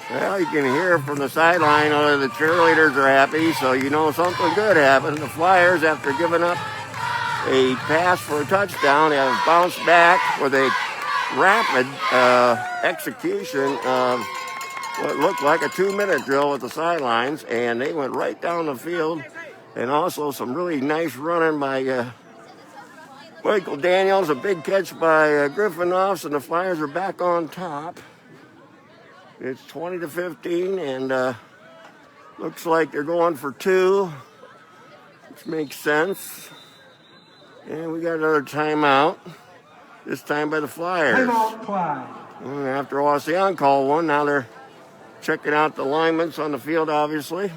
Well, you can hear from the sideline the cheerleaders are happy, so you know something good happened. The Flyers, after giving up a pass for a touchdown, have bounced back with a rapid execution of what looked like a 2-minute drill at the sidelines, and they went right down the field, and also some really nice running by Michael Daniels, a big catch by Griffin Offs, and the Flyers are back on top. It's 20-15, and looks like they're going for 2, which makes sense. And we got another timeout, this time by the Flyers. Timeout, Clyde. After Wauseon called one, now they're checking out the alignments on the field, obviously.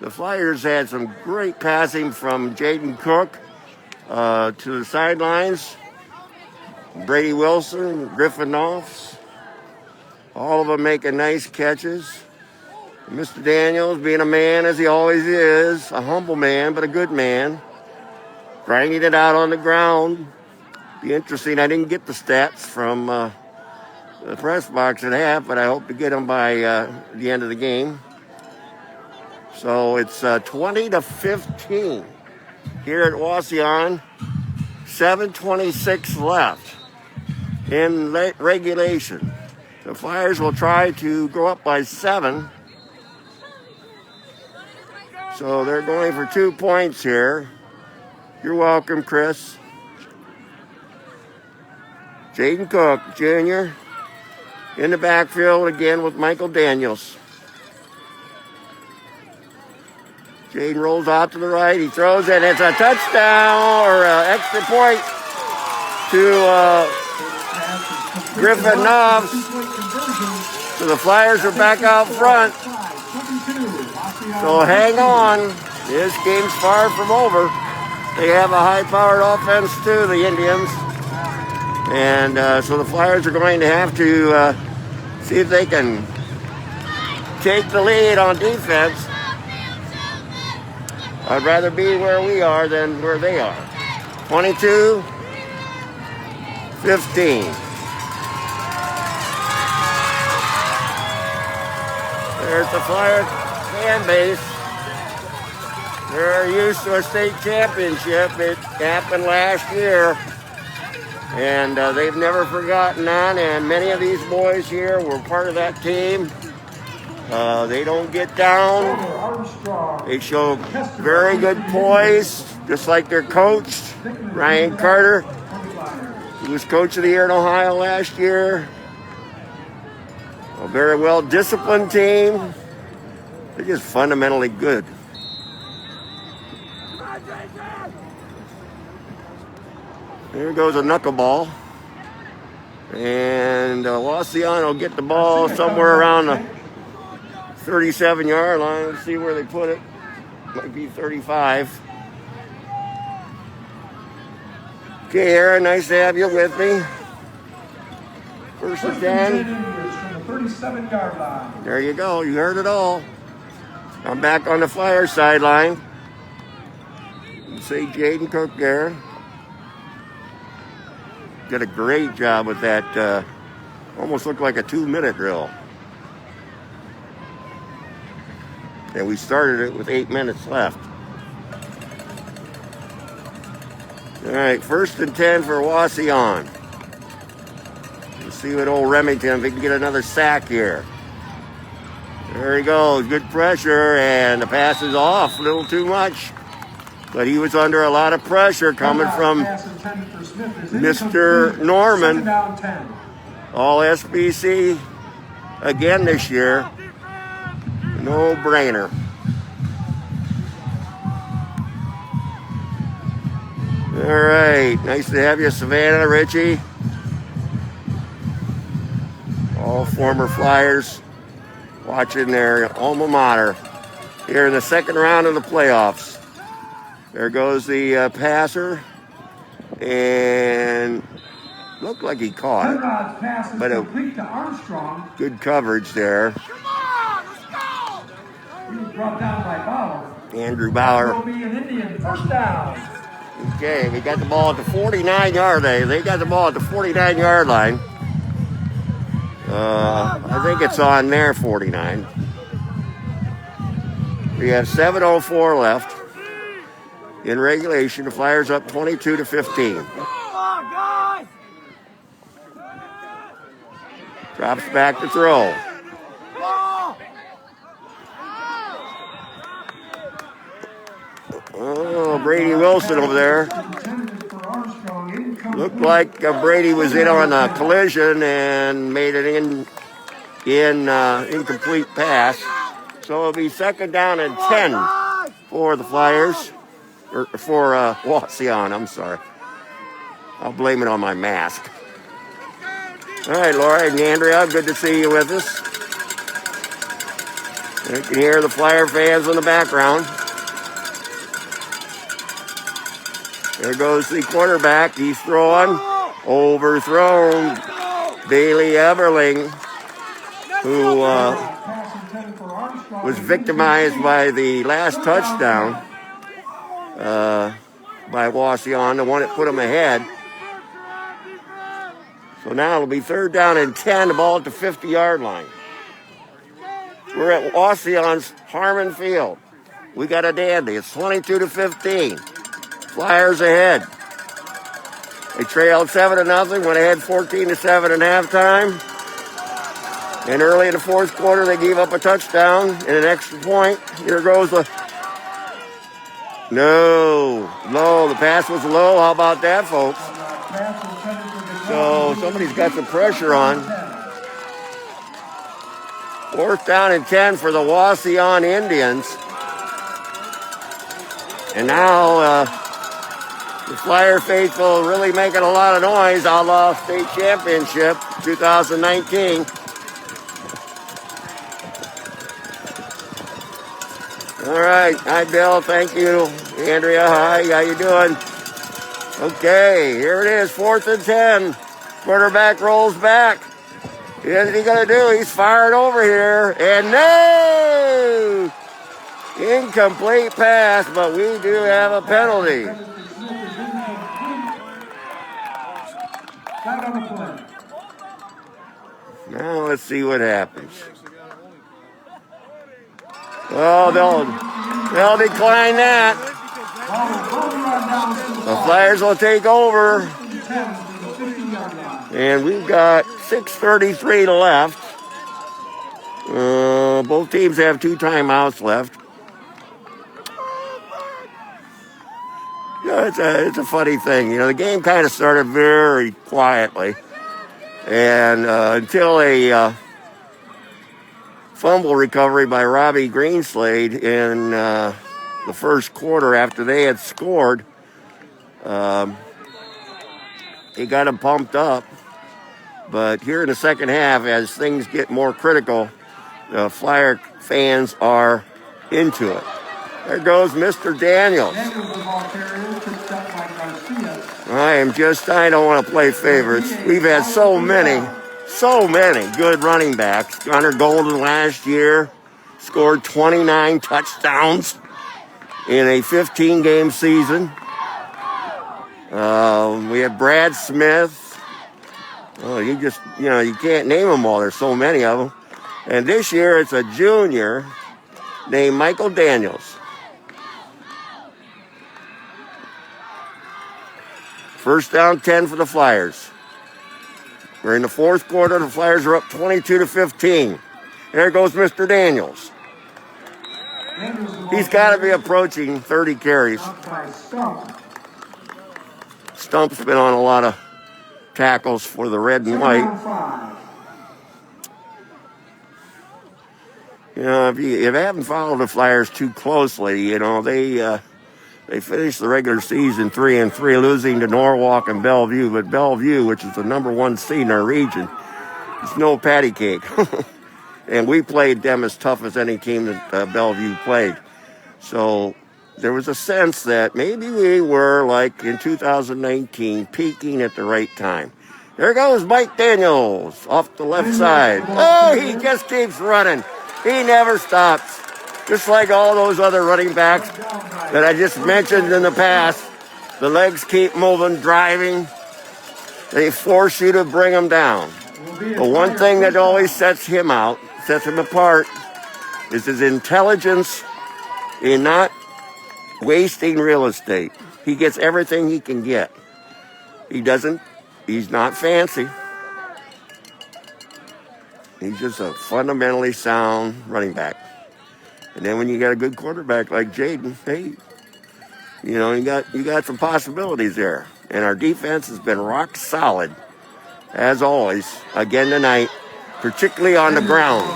The Flyers had some great passing from Jaden Cook to the sidelines. Brady Wilson, Griffin Offs. All of them making nice catches. Mr. Daniels, being a man as he always is, a humble man, but a good man, grinding it out on the ground. Be interesting. I didn't get the stats from the press box at half, but I hope to get them by the end of the game. So it's 20-15 here at Wauseon. 7:26 left in regulation. The Flyers will try to go up by 7. So they're going for 2 points here. You're welcome, Chris. Jaden Cook, Jr., in the backfield again with Michael Daniels. Jaden rolls out to the right. He throws it. It's a touchdown or an extra point to Griffin Knobs. So the Flyers are back out front. So hang on. This game's far from over. They have a high-powered offense too, the Indians. And so the Flyers are going to have to see if they can take the lead on defense. I'd rather be where we are than where they are. 22-15. There's the Flyer fan base. They're used to a state championship. It happened last year. And they've never forgotten that. And many of these boys here were part of that team. They don't get down. They show very good poise, just like their coach, Ryan Carter, who was coach of the year in Ohio last year. A very well-disciplined team. They're just fundamentally good. There goes a knuckleball. And Wauseon will get the ball somewhere around the 37-yard line. Let's see where they put it. Might be 35. Okay, Aaron, nice to have you with me. First and 10. From the 37-yard line. There you go. You heard it all. I'm back on the Flyer sideline. You see Jaden Cook there. Did a great job with that. Almost looked like a 2-minute drill. And we started it with 8 minutes left. All right, first and 10 for Wauseon. Let's see what old Remington, if he can get another sack here. There he goes, good pressure, and the pass is off a little too much. But he was under a lot of pressure coming from Mr. Norman. All SBC again this year. No brainer. All right, nice to have you, Savannah, Richie. All former Flyers watching their alma mater here in the second round of the playoffs. There goes the passer, and looked like he caught it, but good coverage there. He was brought down by Bauer. Andrew Bauer. That will be an Indian first down. Okay, we got the ball at the 49-yard line. They got the ball at the 49-yard line. I think it's on there, 49. We have 7:04 left in regulation. The Flyers up 22-15. Drops back to throw. Oh, Brady Wilson over there. Looked like Brady was in on a collision and made an incomplete pass. So it'll be second down and 10 for the Flyers. Or for Wauseon, I'm sorry. I'll blame it on my mask. All right, Laura and Andrea, good to see you with us. You can hear the Flyer fans in the background. There goes the quarterback. He's throwing. Overthrown. Bailey Everling, who was victimized by the last touchdown by Wauseon, the one that put him ahead. So now it'll be third down and 10, the ball at the 50-yard line. We're at Wauseon's Harmon Field. We got a dandy. It's 22-15. Flyers ahead. They trailed 7-0, went ahead 14-7 at halftime. And early in the fourth quarter, they gave up a touchdown and an extra point. Here goes the... No, the pass was low. How about that, folks? So somebody's got some pressure on. Fourth down and 10 for the Wauseon Indians. And now the Flyer faithful really making a lot of noise, a la state championship 2019. All right. Hi, Bill. Thank you. Andrea, hi. How you doing? Okay, here it is, 4th and 10. Quarterback rolls back. What's he going to do? He's fired over here. And no! Incomplete pass, but we do have a penalty. Now let's see what happens. Oh, they'll decline that. The Flyers will take over. And we've got 6:33 left. Both teams have 2 timeouts left. Yeah, it's a funny thing. You know, the game kind of started very quietly. And until a fumble recovery by Robbie Greenslade in the first quarter after they had scored, he got them pumped up. But here in the second half, as things get more critical, the Flyer fans are into it. There goes Mr. Daniels. I don't want to play favorites. We've had so many good running backs. Gunnar Golden last year scored 29 touchdowns in a 15-game season. We had Brad Smith. Oh, you can't name them all. There's so many of them. And this year it's a junior named Michael Daniels. First down 10 for the Flyers. We're in the fourth quarter. The Flyers are up 22-15. There goes Mr. Daniels. He's got to be approaching 30 carries. Stump's been on a lot of tackles for the red and white. You know, if you haven't followed the Flyers too closely, you know, they finished the regular season 3-3, losing to Norwalk and Bellevue. But Bellevue, which is the number 1 seed in our region, is no patty cake. And we played them as tough as any team that Bellevue played. So there was a sense that maybe we were, like in 2019, peaking at the right time. There goes Mike Daniels off the left side. Oh, he just keeps running. He never stops. Just like all those other running backs that I just mentioned in the past. The legs keep moving, driving. They force you to bring them down. But one thing that always sets him apart, is his intelligence in not wasting real estate. He gets everything he can get. He's not fancy. He's just a fundamentally sound running back. And then when you got a good quarterback like Jaden, hey, you know, you got some possibilities there. And our defense has been rock solid, as always, again tonight, particularly on the ground.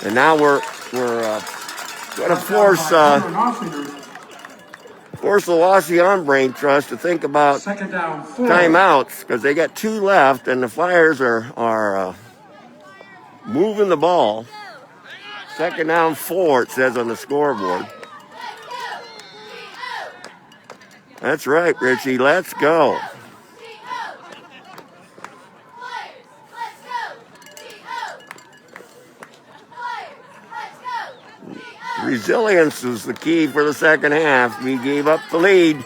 And now we're going to force the Wauseon Brain Trust to think about timeouts, because they got 2 left, and the Flyers are moving the ball. 2nd down 4, it says on the scoreboard. That's right, Richie. Let's go. Resilience is the key for the second half. We gave up the lead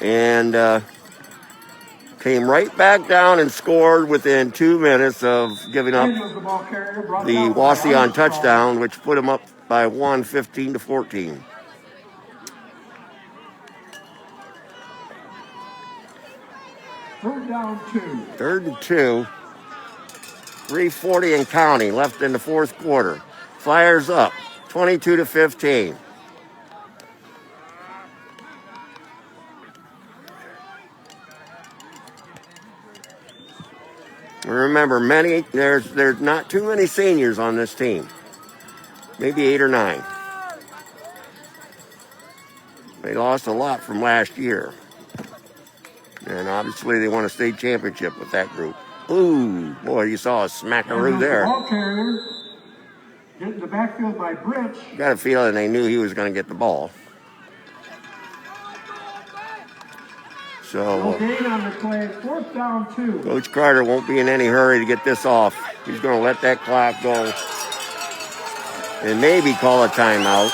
and came right back down and scored within 2 minutes of giving up the Wauseon touchdown, which put them up by 1, 15-14. Third and 2. 3:40 and counting left in the 4th quarter. Flyers up 22-15. Remember, there's not too many seniors on this team. Maybe 8 or 9. They lost a lot from last year. And obviously they won a state championship with that group. Ooh, boy, you saw a smackaroo there. Ball carrier in the backfield by Bridge. Got a feeling they knew he was going to get the ball. So No gain on the play. 4th down 2. Coach Carter won't be in any hurry to get this off. He's going to let that clock go and maybe call a timeout.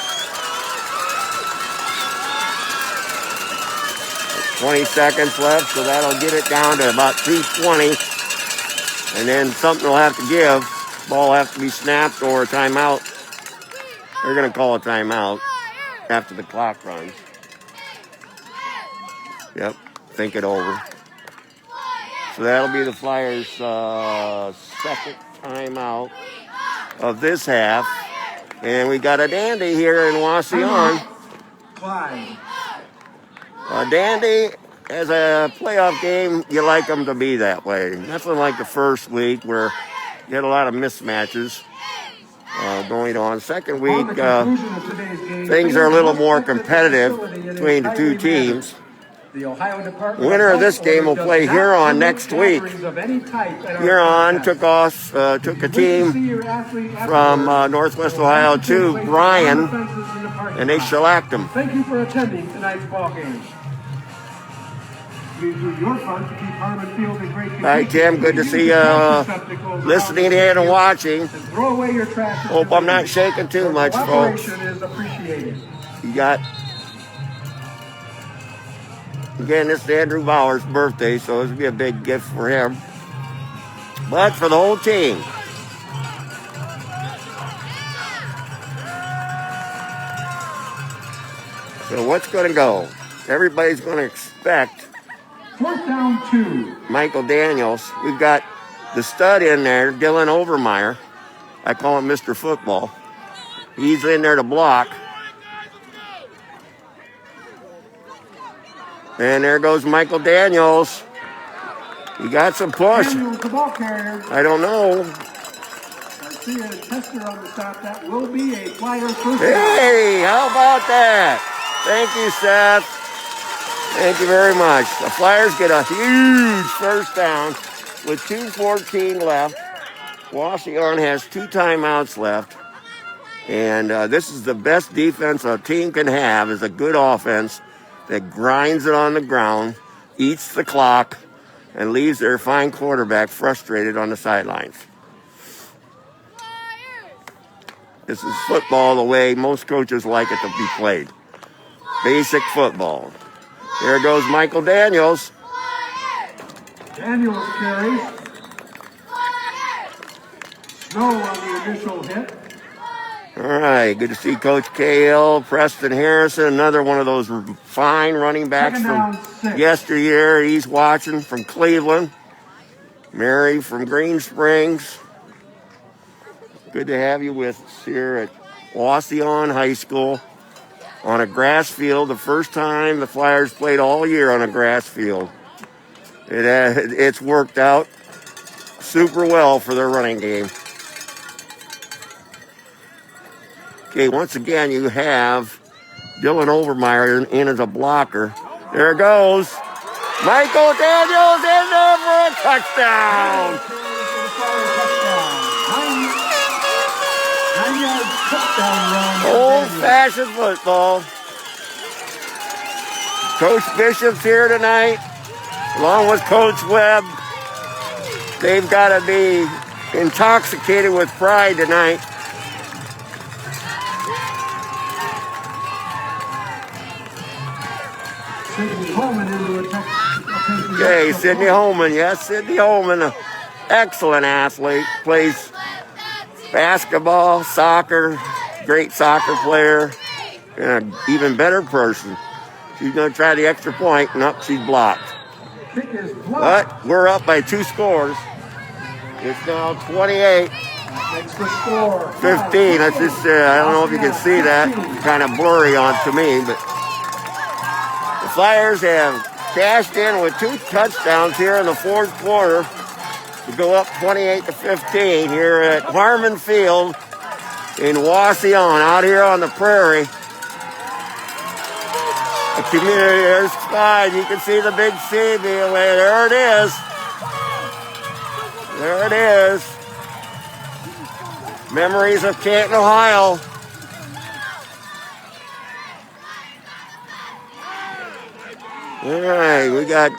20 seconds left, so that'll get it down to about 2:20. And then something will have to give. Ball will have to be snapped or a timeout. They're going to call a timeout after the clock runs. Yep, think it over. So that'll be the Flyers' second timeout of this half. And we got a dandy here in Wauseon. Clyde. Dandy, as a playoff game, you like them to be that way. Nothing like the first week where you had a lot of mismatches going on. Second week, things are a little more competitive between the two teams. Winner of this game will play Huron next week. Huron took a team from Northwest Ohio to Bryan, and they shellacked them. Thank you for attending tonight's ball game. You do your part to keep Harmon Field in great condition. Hi, Tim. Good to see you listening in and watching. Throw away your trash. Hope I'm not shaking too much, folks. Is appreciated. You got... Again, this is Andrew Bauer's birthday, so this will be a big gift for him. But for the whole team. So what's going to go? Everybody's going to expect 4th down 2. Michael Daniels. We've got the stud in there, Dylan Overmeyer. I call him Mr. Football. He's in there to block. And there goes Michael Daniels. He got some push. Daniels, the ball carrier. I don't know. Garcia and Tester on the stop. That will be a Flyer first down. Hey, how about that? Thank you, Seth. Thank you very much. The Flyers get a huge first down with 2:14 left. Wauseon has 2 timeouts left. And this is the best defense a team can have, is a good offense that grinds it on the ground, eats the clock, and leaves their fine quarterback frustrated on the sidelines. This is football the way most coaches like it to be played. Basic football. There goes Michael Daniels. Daniels carries. No on the initial hit. All right, good to see Coach Cahill, Preston Harrison, another one of those fine running backs from yesteryear. He's watching from Cleveland. Mary from Green Springs. Good to have you with us here at Wauseon High School on a grass field. The first time the Flyers played all year on a grass field. It's worked out super well for their running game. Okay, once again, you have Dylan Overmeyer in as a blocker. There it goes. Michael Daniels in there for a touchdown. Old-fashioned football. Coach Bishop's here tonight, along with Coach Webb. They've got to be intoxicated with pride tonight. Okay, Sidney Holman. Yes, Sidney Holman, an excellent athlete. Plays basketball, soccer, great soccer player, and an even better person. She's going to try the extra point, and up she's blocked. But we're up by 2 scores. It's now 28. 15. That's just, I don't know if you can see that. It's kind of blurry on to me, but the Flyers have cashed in with 2 touchdowns here in the 4th quarter to go up 28-15 here at Harmon Field in Wauseon, out here on the prairie. The community, there's Clyde. You can see the big C being away. There it is. There it is. Memories of Canton, Ohio. All right, we got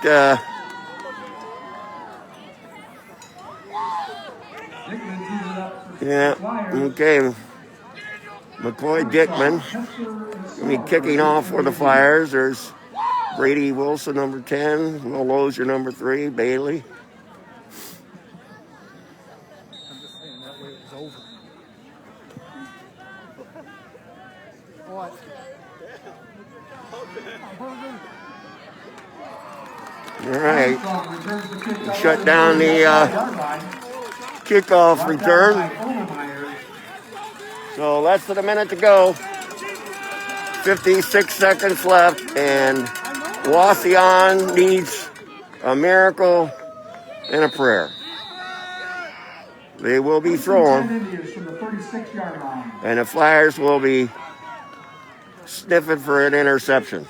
okay. McCoy Dickman gonna be kicking off for the Flyers. There's Brady Wilson, number 10. Will Lozier, number 3. Bailey. All right. Shut down the kickoff return. So less than a minute to go. 56 seconds left, and Wauseon needs a miracle and a prayer. They will be throwing, and the Flyers will be sniffing for an interception.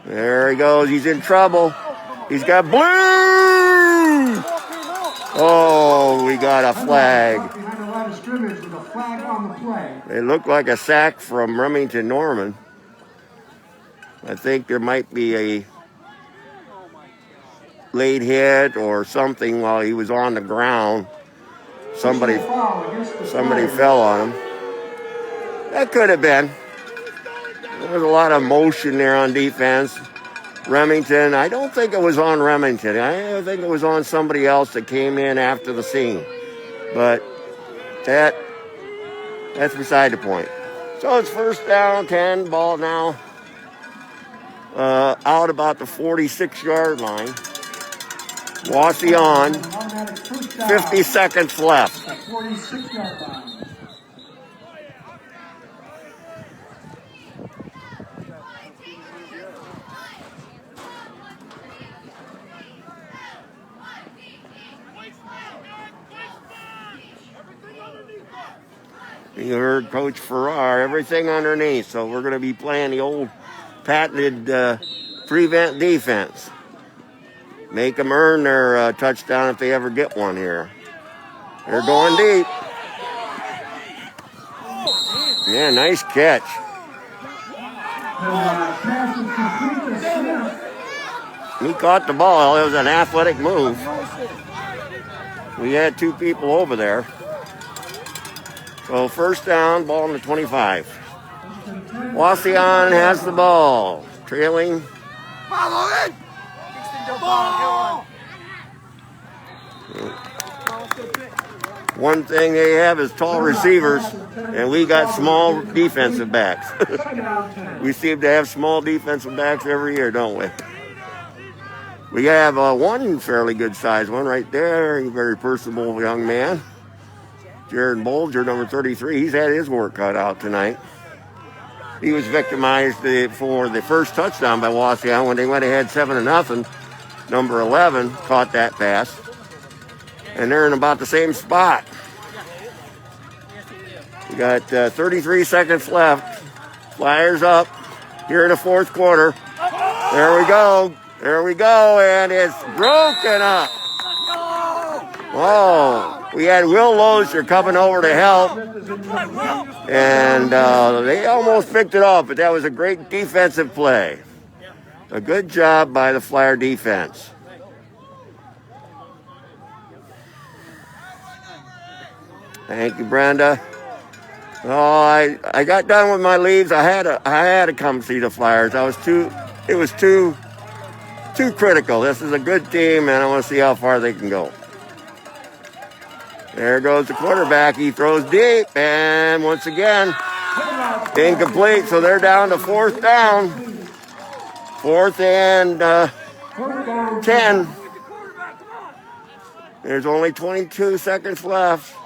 There he goes. He's in trouble. He's got blue. Oh, we got a flag. It looked like a sack from Remington Norman. I think there might be a late hit or something while he was on the ground. Somebody fell on him. That could have been. There was a lot of motion there on defense. Remington, I don't think it was on Remington. I think it was on somebody else that came in after the scene. But that's beside the point. So it's first down, 10, ball now out about the 46-yard line. Wauseon, 50 seconds left. 46-yard line. You heard Coach Farrar, everything underneath. So we're going to be playing the old patented prevent defense. Make them earn their touchdown if they ever get one here. They're going deep. Yeah, nice catch. He caught the ball. It was an athletic move. We had 2 people over there. So first down, ball on the 25. Wauseon has the ball. Trailing. One thing they have is tall receivers, and we got small defensive backs. We seem to have small defensive backs every year, don't we? We have one fairly good-sized one right there, a very personable young man. Jared Bolger, number 33, he's had his work cut out tonight. He was victimized for the first touchdown by Wauseon when they went ahead 7-0. Number 11 caught that pass. And they're in about the same spot. We got 33 seconds left. Flyers up here in the fourth quarter. There we go. There we go. And it's broken up. Whoa. We had Will Lozier coming over to help. And they almost picked it off, but that was a great defensive play. A good job by the Flyer defense. Thank you, Brenda. Oh, I got done with my leaves. I had to come see the Flyers. It was too critical. This is a good team, and I want to see how far they can go. There goes the quarterback. He throws deep, and once again, incomplete. So they're down to fourth down. 4th and 10. There's only 22 seconds left.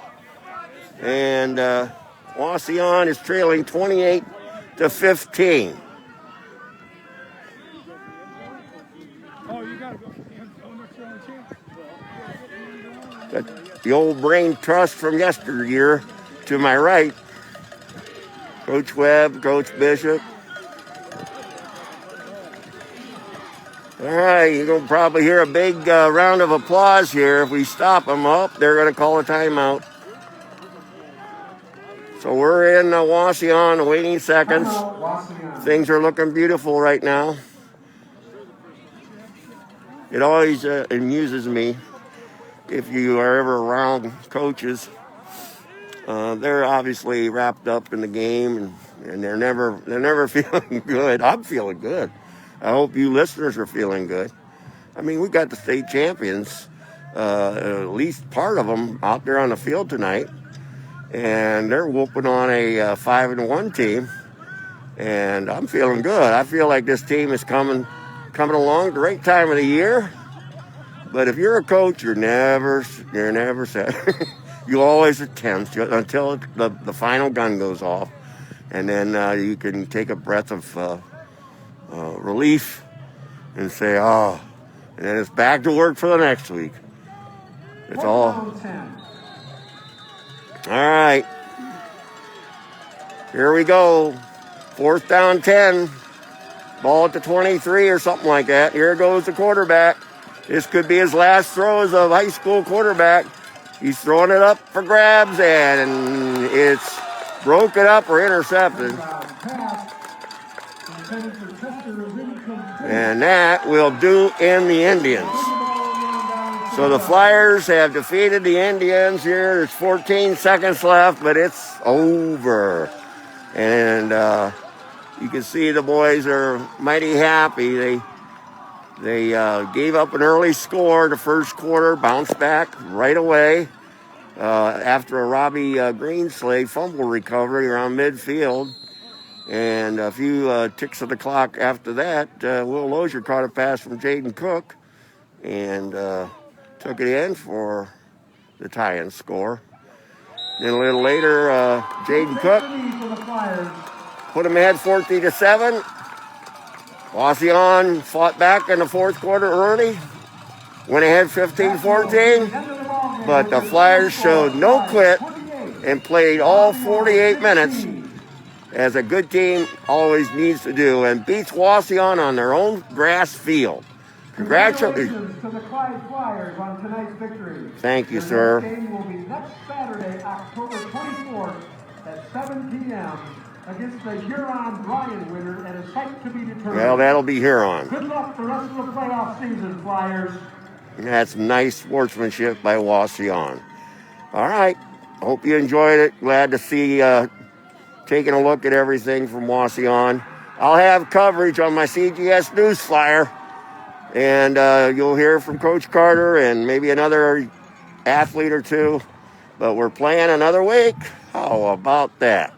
And Wauseon is trailing 28-15. Got the old brain trust from yesteryear to my right. Coach Webb, Coach Bishop. All right, you're going to probably hear a big round of applause here if we stop them up. They're going to call a timeout. So we're in Wauseon, waiting seconds. Things are looking beautiful right now. It always amuses me if you are ever around coaches. They're obviously wrapped up in the game, and they're never feeling good. I'm feeling good. I hope you listeners are feeling good. I mean, we got the state champions, at least part of them, out there on the field tonight. And they're whooping on a 5-1 team. And I'm feeling good. I feel like this team is coming along the right time of the year. But if you're a coach, you're never set. You always attempt until the final gun goes off. And then you can take a breath of relief and say, oh, and then it's back to work for the next week. It's all right. Here we go. 4th down 10. Ball at the 23 or something like that. Here goes the quarterback. This could be his last throw as a high school quarterback. He's throwing it up for grabs, and it's broken up or intercepted. And that will do in the Indians. So the Flyers have defeated the Indians here. There's 14 seconds left, but it's over. And you can see the boys are mighty happy. They gave up an early score the first quarter, bounced back right away after a Robbie Greenslade fumble recovery around midfield. And a few ticks of the clock after that, Will Lozier caught a pass from Jaden Cook and took it in for the tie-in score. Then a little later, Jaden Cook put them ahead 14-7. Wauseon fought back in the fourth quarter early, went ahead 15-14, but the Flyers showed no quit and played all 48 minutes, as a good team always needs to do, and beats Wauseon on their own grass field. Congratulations to the Clyde Flyers on tonight's victory. Thank you, sir. The game will be next Saturday, October 24th at 7 p.m. against the Huron-Bryan winner at a site to be determined. Well, that'll be Huron. Good luck the rest of the playoff season, Flyers. That's nice sportsmanship by Wauseon. All right. Hope you enjoyed it. Glad to see taking a look at everything from Wauseon. I'll have coverage on my CGS News Flier. And you'll hear from Coach Carter and maybe another athlete or two But we're playing another week. How about that?